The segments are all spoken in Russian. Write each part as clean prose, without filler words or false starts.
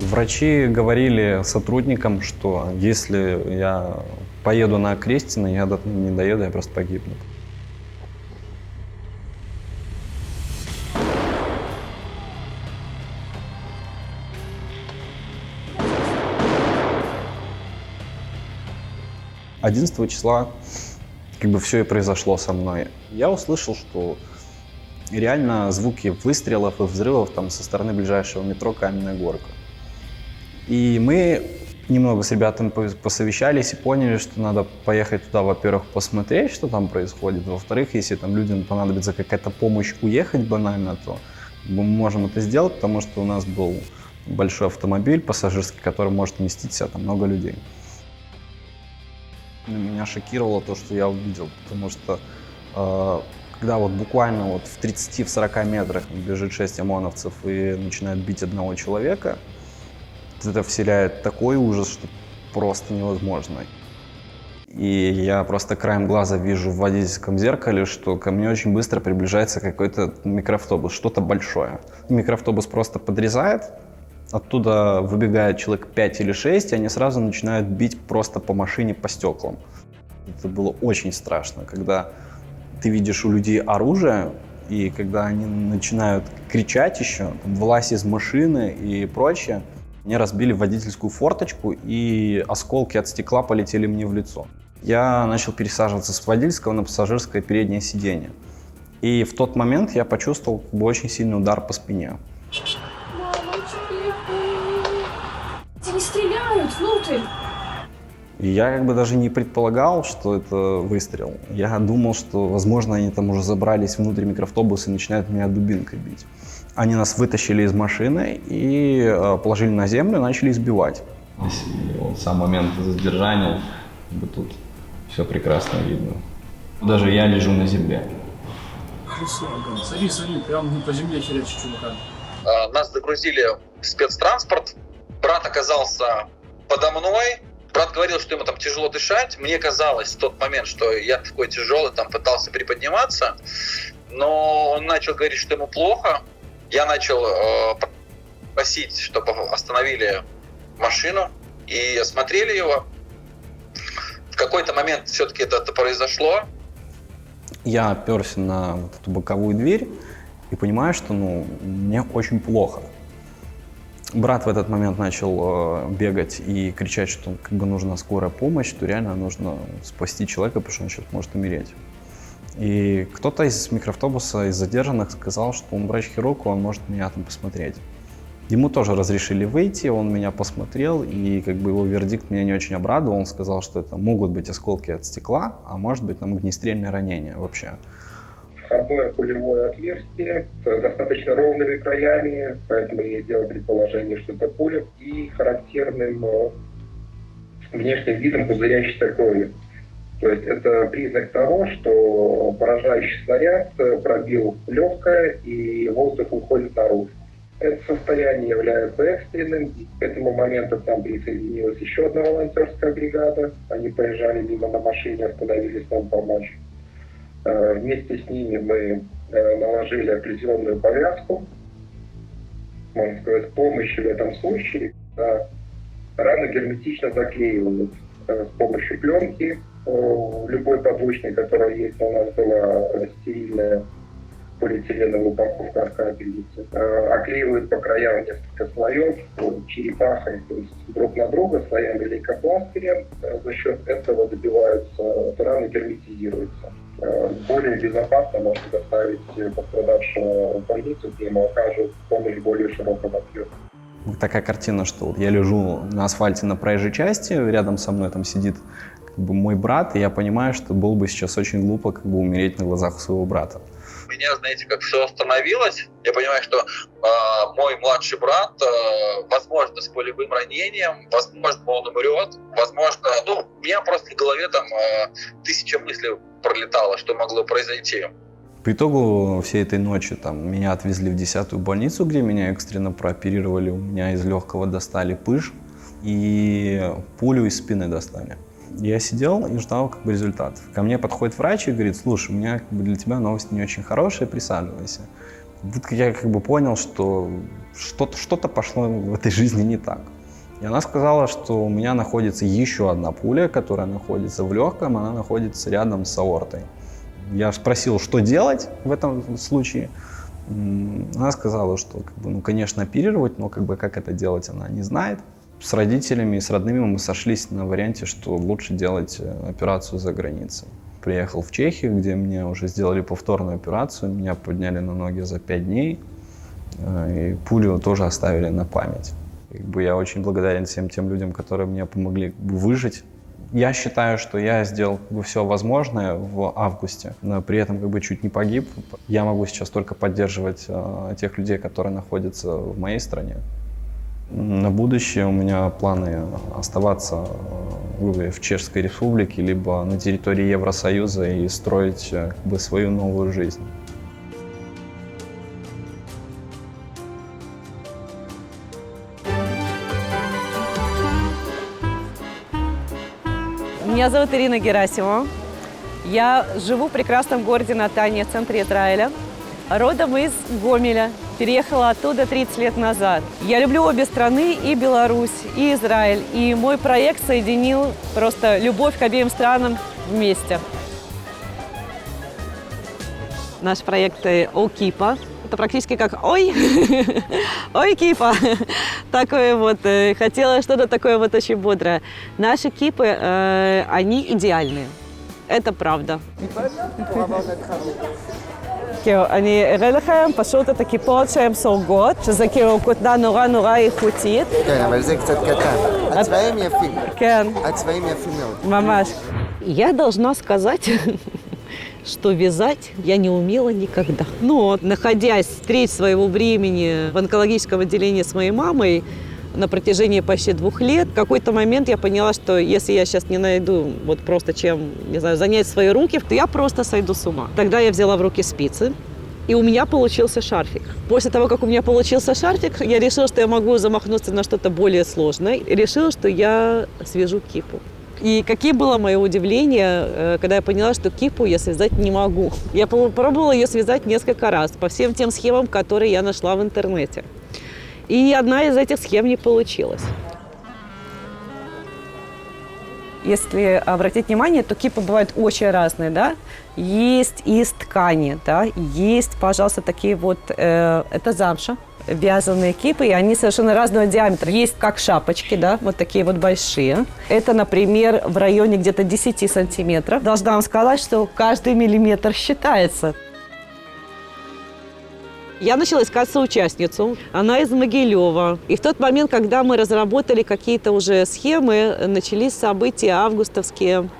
Врачи говорили сотрудникам, что если я поеду на Крестина, я не доеду, я просто погибну. Одиннадцатого числа как бы все и произошло со мной. Я услышал, что реально звуки выстрелов и взрывов там со стороны ближайшего метро «Каменная горка». И мы немного с ребятами посовещались и поняли, что надо поехать туда, во-первых, посмотреть, что там происходит. Во-вторых, если там людям понадобится какая-то помощь уехать банально, то мы можем это сделать, потому что у нас был большой автомобиль пассажирский, который может вместить в себя там много людей. Меня шокировало то, что я увидел, потому что когда вот буквально вот в 30-40 метрах бежит 6 ОМОНовцев и начинают бить одного человека, это вселяет такой ужас, что просто невозможно. И я просто краем глаза вижу в водительском зеркале, что ко мне очень быстро приближается какой-то микроавтобус, что-то большое. Микроавтобус просто подрезает, оттуда выбегает человек 5 или 6, и они сразу начинают бить просто по машине, по стеклам. Это было очень страшно, когда ты видишь у людей оружие, и когда они начинают кричать еще, «Вылазь из машины» и прочее. Мне разбили водительскую форточку, и осколки от стекла полетели мне в лицо. Я начал пересаживаться с водительского на пассажирское переднее сиденье. И в тот момент я почувствовал очень сильный удар по спине. Мамочки, они стреляют внутрь. И я как бы даже не предполагал, что это выстрел. Я думал, что, возможно, они там уже забрались внутрь микроавтобуса и начинают меня дубинкой бить. Они нас вытащили из машины и положили на землю и начали избивать. Сам момент задержания, тут все прекрасно видно. Даже я лежу на земле. Садись, прям по земле херячит чувака. Нас загрузили в спецтранспорт. Брат оказался подо мной. Брат говорил, что ему там тяжело дышать. Мне казалось в тот момент, что я такой тяжелый, там пытался приподниматься. Но он начал говорить, что ему плохо. Я начал просить, чтобы остановили машину и осмотрели его. В какой-то момент все-таки это произошло. Я оперся на эту боковую дверь и понимаю, что мне очень плохо. Брат в этот момент начал бегать и кричать, что как бы нужна скорая помощь, что реально нужно спасти человека, потому что он сейчас может умереть. И кто-то из микроавтобуса, из задержанных, сказал, что он врач-хирург, он может меня там посмотреть. Ему тоже разрешили выйти, он меня посмотрел, и как бы его вердикт меня не очень обрадовал. Он сказал, что это могут быть осколки от стекла, а может быть там огнестрельное ранение вообще. Входное пулевое отверстие с достаточно ровными краями, поэтому я делал предположение, что это пуля, и характерным внешним видом пузырящейся крови. То есть это признак того, что поражающий снаряд пробил легкое и воздух уходит наружу. Это состояние является экстренным. К этому моменту к нам присоединилась еще одна волонтерская бригада. Они проезжали мимо на машине, остановились нам помочь. Вместе с ними мы наложили определенную повязку. Можно сказать, помощи в этом случае. Рану герметично заклеивают с помощью пленки. Любой подручный, который есть, у нас была стерильная полиэтиленовая упаковка от капельницы. Оклеивают по краям несколько слоев черепахой, то есть друг на друга, слоями лейкопластыря. За счет этого добиваются, раны герметизируются. Более безопасно можно доставить пострадавшего в больницу, где ему окажут помощь более широкого объема. Такая картина, что вот я лежу на асфальте на проезжей части, рядом со мной там сидит как бы мой брат, и я понимаю, что было бы сейчас очень глупо как бы умереть на глазах у своего брата. У меня, знаете, как все остановилось. Я понимаю, что мой младший брат, возможно, с пулевым ранением, возможно, он умрет, возможно, у меня просто в голове там 1000 мыслей пролетало, что могло произойти. По итогу всей этой ночи меня отвезли в 10-ю больницу, где меня экстренно прооперировали. У меня из легкого достали пыж и пулю из спины достали. Я сидел и ждал как бы результат. Ко мне подходит врач и говорит: слушай, у меня как бы для тебя новость не очень хорошая, присаживайся. Тут я как бы понял, что что-то пошло в этой жизни не так. И она сказала, что у меня находится еще одна пуля, которая находится в легком, она находится рядом с аортой. Я спросил, что делать в этом случае. Она сказала, что, конечно, оперировать, но как это делать, она не знает. С родителями и с родными мы сошлись на варианте, что лучше делать операцию за границей. Приехал в Чехию, где мне уже сделали повторную операцию, меня подняли на ноги за 5 дней, и пулю тоже оставили на память. Я очень благодарен всем тем людям, которые мне помогли выжить. Я считаю, что я сделал все возможное в августе, но при этом чуть не погиб. Я могу сейчас только поддерживать тех людей, которые находятся в моей стране. На будущее у меня планы оставаться в Чешской Республике, либо на территории Евросоюза и строить свою новую жизнь. Меня зовут Ирина Герасимова. Я живу в прекрасном городе Натания, в центре Израиля. Родом из Гомеля. Переехала оттуда 30 лет назад. Я люблю обе страны, и Беларусь, и Израиль. И мой проект соединил просто любовь к обеим странам вместе. Наш проект «О Кипа». Это практически как «Ой, ой, кипа». Такое вот. Хотела что-то такое вот очень бодрое. Наши кипы, они идеальные. Это правда. אני אראה לכם פשוט את הכיפות שהן סורגות, שזה כאילו כותנה נורא איכותית. כן, אבל זה קצת קטן. הצבעים יפים. כן. הצבעים יפים מאוד. ממש. Я должна сказать, что вязать я не умела никогда. Но, находясь треть своего времени в онкологическом отделении с моей мамой, на протяжении почти 2 лет, в какой-то момент я поняла, что если я сейчас не найду вот просто чем, не знаю, занять свои руки, то я просто сойду с ума. Тогда я взяла в руки спицы, и у меня получился шарфик. После того, как у меня получился шарфик, я решила, что я могу замахнуться на что-то более сложное, и решила, что я свяжу кипу. И каким было мое удивление, когда я поняла, что кипу я связать не могу. Я пробовала ее связать несколько раз по всем тем схемам, которые я нашла в интернете. И одна из этих схем не получилась. Если обратить внимание, то кипы бывают очень разные, да? Есть из ткани, да? Есть, пожалуйста, такие вот, это замша, вязаные кипы, и они совершенно разного диаметра. Есть как шапочки, да, вот такие вот большие. Это, например, в районе где-то 10 сантиметров. Должна вам сказать, что каждый миллиметр считается. Я начала искать соучастницу, она из Могилева. И в тот момент, когда мы разработали какие-то уже схемы, начались события августовские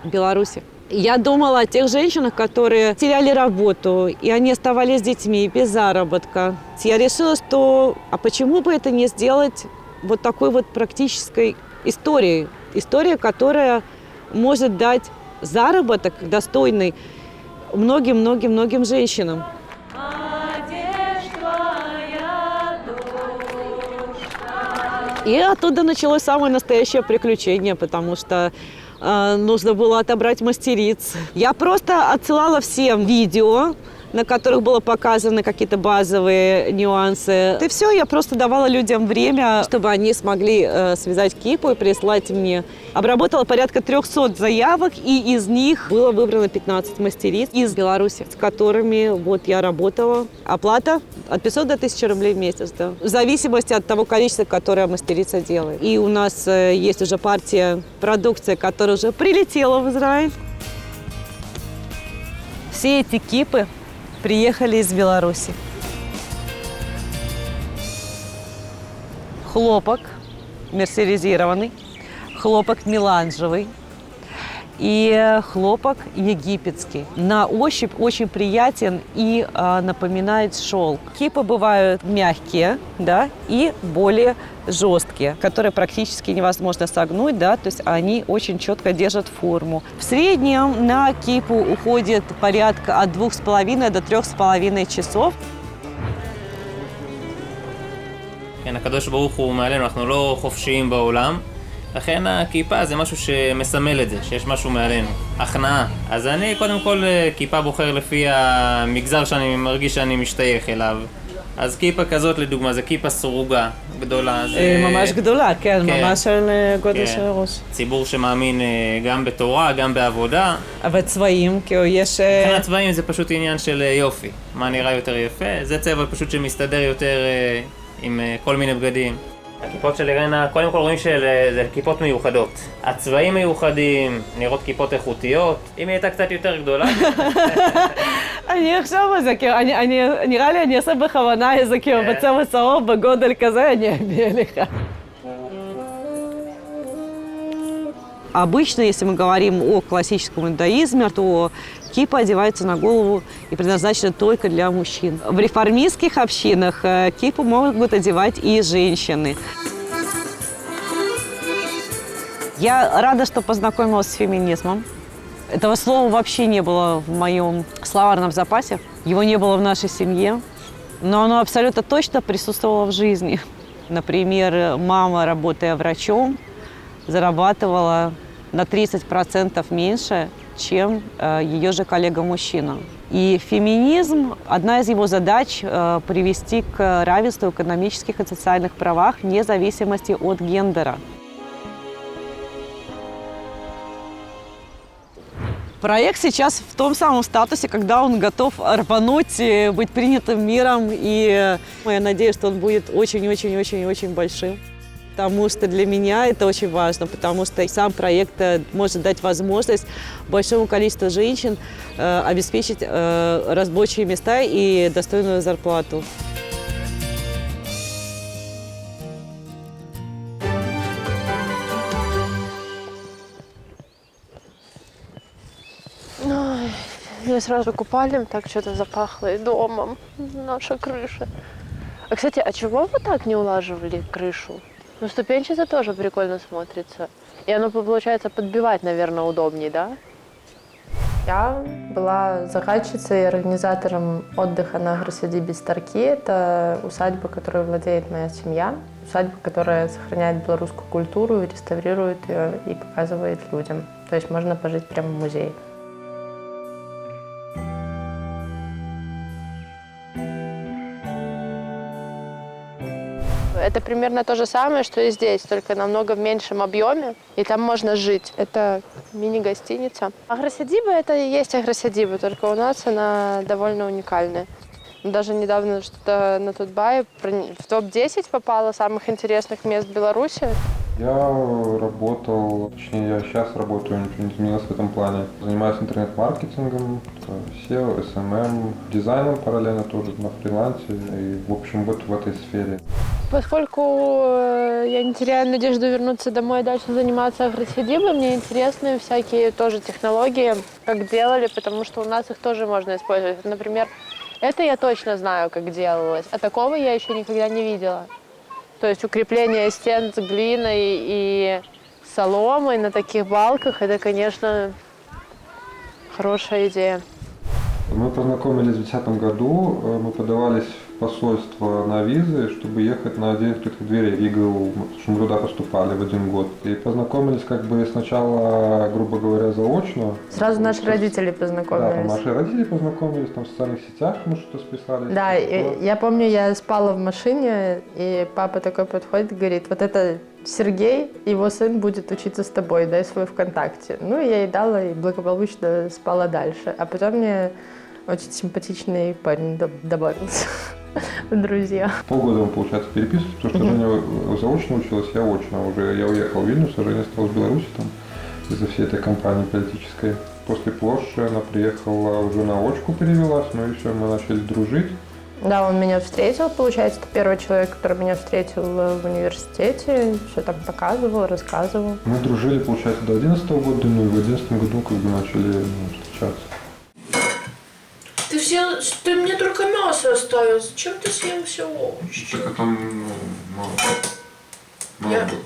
в Беларуси. Я думала о тех женщинах, которые теряли работу, и они оставались с детьми без заработка. Я решила, что а почему бы это не сделать вот такой вот практической историей? История, которая может дать заработок достойный многим женщинам. И оттуда началось самое настоящее приключение, потому что нужно было отобрать мастериц. Я просто отсылала всем видео, на которых было показаны какие-то базовые нюансы. И все, я просто давала людям время, чтобы они смогли связать кипу и прислать мне. Обработала порядка 300 заявок, и из них было выбрано 15 мастериц из Беларуси, с которыми вот я работала. Оплата от 500 до 1000 рублей в месяц, да. В зависимости от того количества, которое мастерица делает. И у нас есть уже партия продукции, которая уже прилетела в Израиль. Все эти кипы приехали из Беларуси. Хлопок мерсеризированный, хлопок меланжевый и хлопок египетский. На ощупь очень приятен и напоминает шелк. Кипы бывают мягкие, да, и более жесткие, которые практически невозможно согнуть, да, то есть они очень четко держат форму. В среднем на кипу уходит порядка от 2,5 до 3,5 часов. כן, הקדוש ברוך הוא מעלינו, אנחנו לא חופשיים בעולם. לכן הכיפה זה משהו שמסמל את זה, שיש משהו מעלינו, הכנעה. אז אני קודם כל כיפה בוחר לפי המגזר שאני מרגיש שאני משתייך אליו. אז כיפה כזאת לדוגמה, זה כיפה סרוגה גדולה. ממש גדולה, כן, כן. ממש על גודל כן. של הראש. ציבור שמאמין גם בתורה, גם בעבודה. אבל צבעים, כאילו יש... מבחינת צבעים זה פשוט עניין של יופי, מה נראה יותר יפה. זה צבע פשוט שמסתדר יותר עם כל מיני בגדים. הכיפות של אירנה, קודם כל רואים שזה כיפות מיוחדות. הצבעים מיוחדים, נראות כיפות איכותיות. אם היא הייתה קצת יותר גדולה... אני אחשוב על זה, כאילו, נראה לי אני אעשה בכוונה איזה כאילו בצבע צהוב, בגודל כזה, אני אביא לך. Обычно, если мы говорим о классическом иудаизме, то кипа одевается на голову и предназначена только для мужчин. В реформистских общинах кипу могут одевать и женщины. Я рада, что познакомилась с феминизмом. Этого слова вообще не было в моем словарном запасе. Его не было в нашей семье. Но оно абсолютно точно присутствовало в жизни. Например, мама, работая врачом, зарабатывала на 30% меньше, чем ее же коллега-мужчина. И феминизм, одна из его задач привести к равенству в экономических и социальных правах вне зависимости от гендера. Проект сейчас в том самом статусе, когда он готов рвануть, быть принятым миром, и я надеюсь, что он будет очень-очень-очень-очень большим. Потому что для меня это очень важно, потому что сам проект может дать возможность большому количеству женщин обеспечить рабочие места и достойную зарплату. Меня сразу купали, так что-то запахло и домом, наша крыша. А, кстати, а чего вы так не улаживали крышу? Ну, ступенчато тоже прикольно смотрится. И оно, получается, подбивать, наверное, удобнее, да? Я была заказчицей и организатором отдыха на агросадибе Старки. Это усадьба, которой владеет моя семья. Усадьба, которая сохраняет белорусскую культуру, реставрирует ее и показывает людям. То есть можно пожить прямо в музее. Это примерно то же самое, что и здесь, только намного в меньшем объеме, и там можно жить. Это мини-гостиница. Агросадиба – это и есть агросадиба, только у нас она довольно уникальная. Даже недавно что-то на Тутбае в топ-10 попало самых интересных мест Беларуси. Я работал, точнее, я сейчас работаю, ничего не изменилось в этом плане. Занимаюсь интернет-маркетингом, SEO, SMM, дизайном параллельно тоже на фрилансе и, в общем, вот в этой сфере. Поскольку я не теряю надежду вернуться домой и дальше заниматься агросадибой, мне интересны всякие тоже технологии, как делали, потому что у нас их тоже можно использовать. Например, это я точно знаю, как делалось, а такого я еще никогда не видела. То есть укрепление стен с глиной и соломой на таких балках, это, конечно, хорошая идея. Мы познакомились в 2010 году, мы подавались в посольство на визы, чтобы ехать на День открытых дверей в ЕГУ, потому что мы туда поступали в один год. И познакомились как бы сначала, грубо говоря, заочно. Сразу наши родители познакомились. Да, там наши родители познакомились, там в социальных сетях мы что-то списались. Да, я помню, я спала в машине, и папа такой подходит и говорит, вот это Сергей, его сын будет учиться с тобой, дай свой ВКонтакте. Ну, я ей дала и благополучно спала дальше. А потом мне очень симпатичный парень добавился в друзья. Полгода мы, получается, переписывались, потому что Женя заочно училась, я очно. Уже я уехал в Вильнюс, а Женя осталась в Беларуси там из-за всей этой кампании политической. После Плоши она приехала, уже на очку перевелась, ну и все, мы начали дружить. Да, он меня встретил, получается, это первый человек, который меня встретил в университете, все там показывал, рассказывал. Мы дружили, получается, до 2011 года, ну и в 2011 году как бы начали встречаться. Ты мне только мясо оставил, зачем ты съел все овощи? Так а там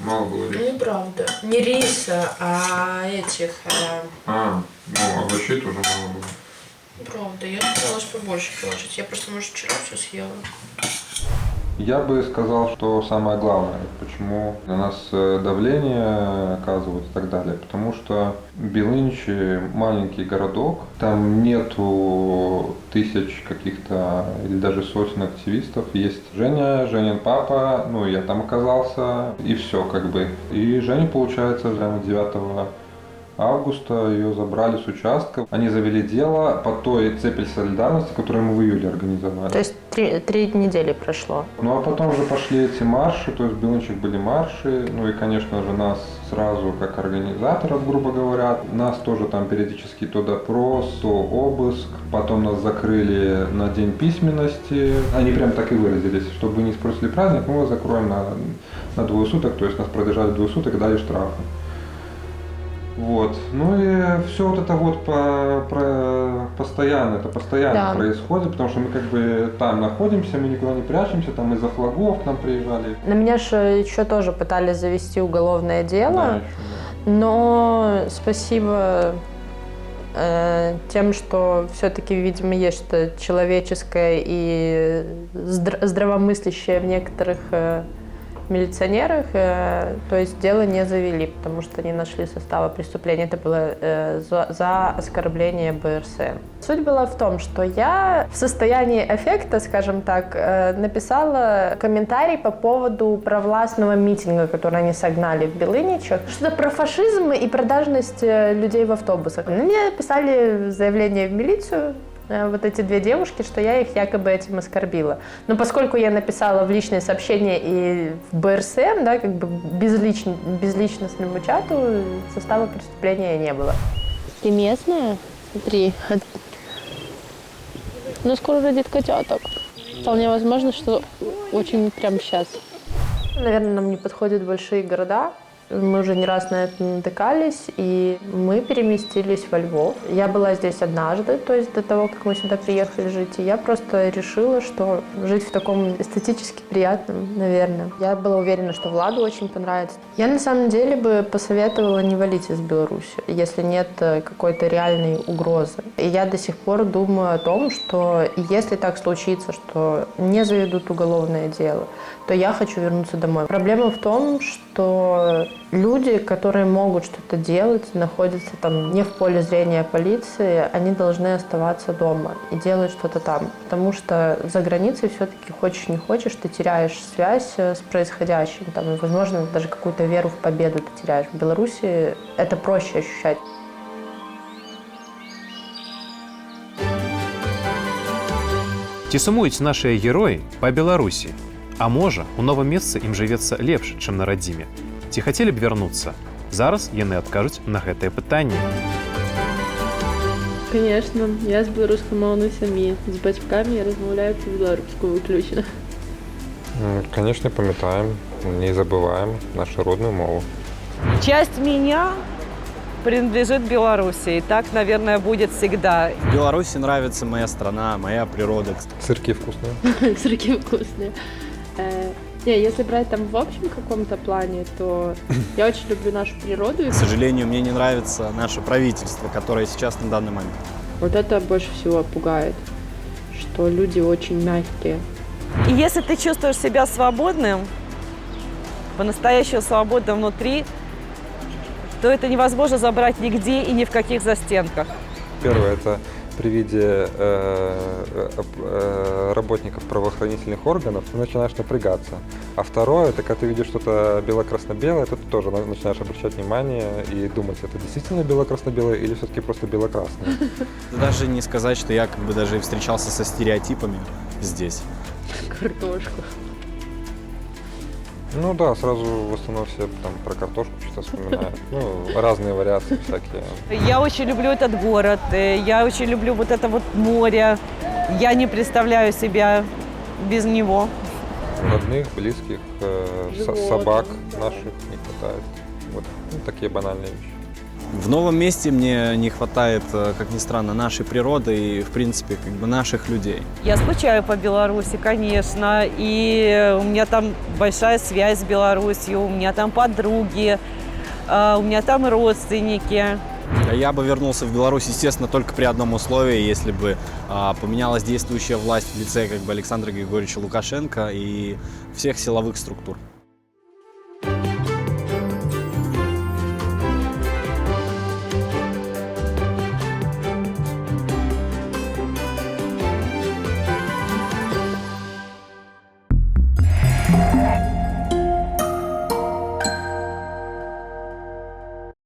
мало было риса. Неправда. Не риса, а этих... овощей тоже мало было. Правда, я старалась побольше положить. Я просто, может, вчера все съела. Я бы сказал, что самое главное, почему на нас давление оказывают и так далее. Потому что Белыничи маленький городок, там нету тысяч каких-то или даже сотен активистов. Есть Женя, Женин папа, ну я там оказался, и все как бы. И Женя, получается, прямо 9 августа ее забрали с участка. Они завели дело по той цепи солидарности, которую мы в июле организовали. То есть три недели прошло. Ну а потом уже пошли эти марши, то есть в Белыничах были марши, ну и, конечно же, нас сразу как организаторов, грубо говоря, нас тоже там периодически то допрос, то обыск, потом нас закрыли на день письменности. Они прям так и выразились, чтобы вы не испортили праздник, мы вас закроем на 2 суток, то есть нас продержали 2 суток и дали штрафы. Вот. Ну и все вот это вот постоянно Да. происходит, потому что мы как бы там находимся, мы никуда не прячемся, там из-за флагов к нам приезжали. На меня же еще тоже пытались завести уголовное дело, Да, еще, да. но спасибо тем, что все-таки, видимо, есть что-то человеческое и здравомыслящее в некоторых милиционерах, то есть дело не завели, потому что не нашли состава преступления. Это было за оскорбление БРСМ. Суть была в том, что я в состоянии аффекта, скажем так, написала комментарий по поводу провластного митинга, который они согнали в Белыничах. Что-то про фашизм и продажность людей в автобусах. Мне писали заявление в милицию, вот эти 2 девушки, что я их якобы этим оскорбила. Но поскольку я написала в личное сообщение и в БРСМ, да, как бы безличностному чату, состава преступления не было. Ты местная? Смотри. Ну, скоро родит котяток. Вполне возможно, что очень прямо сейчас. Наверное, нам не подходят большие города. Мы уже не раз на это натыкались, и мы переместились во Львов. Я была здесь однажды, то есть до того, как мы сюда приехали жить, и я просто решила, что жить в таком эстетически приятном, наверное. Я была уверена, что Владу очень понравится. Я на самом деле бы посоветовала не валить из Беларуси, если нет какой-то реальной угрозы. И я до сих пор думаю о том, что если так случится, что не заведут уголовное дело, то я хочу вернуться домой. Проблема в том, что люди, которые могут что-то делать, находятся там не в поле зрения полиции, они должны оставаться дома и делать что-то там. Потому что за границей все-таки, хочешь не хочешь, ты теряешь связь с происходящим. Там, и, возможно, даже какую-то веру в победу ты теряешь. В Беларуси это проще ощущать. Ці сумуюць нашыя героі па Беларусі. А можа, у новым месцы ім жывецца лепш, чым на радзіме. Ці хацелі б вярнуцца? Зараз яны адкажуць на гэтае пытанне. Конечно, я з беларускай моўнай сям'і. З бацькамі я размаўляю па-беларуску выключна. Конечно, памятаем, не забываем нашу родную мову. Часть меня принадлежит Беларуси, и так, наверное, будет всегда. Беларуси нравится моя страна, моя природа. Сырки вкусные. Сырки вкусные. Не, если брать там в общем каком-то плане, то я очень люблю нашу природу. К сожалению, мне не нравится наше правительство, которое сейчас на данный момент. Вот это больше всего пугает, что люди очень мягкие. И если ты чувствуешь себя свободным, по-настоящему свободным внутри, то это невозможно забрать нигде и ни в каких застенках. Первое – это при виде работников правоохранительных органов ты начинаешь напрягаться. А второе – это когда ты видишь что-то бело-красно-белое, то ты тоже начинаешь обращать внимание и думать, это действительно бело-красно-белое или все-таки просто бело-красное. Даже не сказать, что я как бы даже встречался со стереотипами здесь. Картошку. Ну да, сразу в основном все там про картошку что-то вспоминают. Ну, разные вариации всякие. Я очень люблю этот город, я очень люблю вот это вот море. Я не представляю себя без него. Родных, близких, собак наших не хватает. Вот такие банальные вещи. В новом месте мне не хватает, как ни странно, нашей природы и, в принципе, как бы наших людей. Я скучаю по Беларуси, конечно, и у меня там большая связь с Беларусью, у меня там подруги, у меня там родственники. Я бы вернулся в Беларусь, естественно, только при одном условии, если бы поменялась действующая власть в лице Александра Григорьевича Лукашенко и всех силовых структур.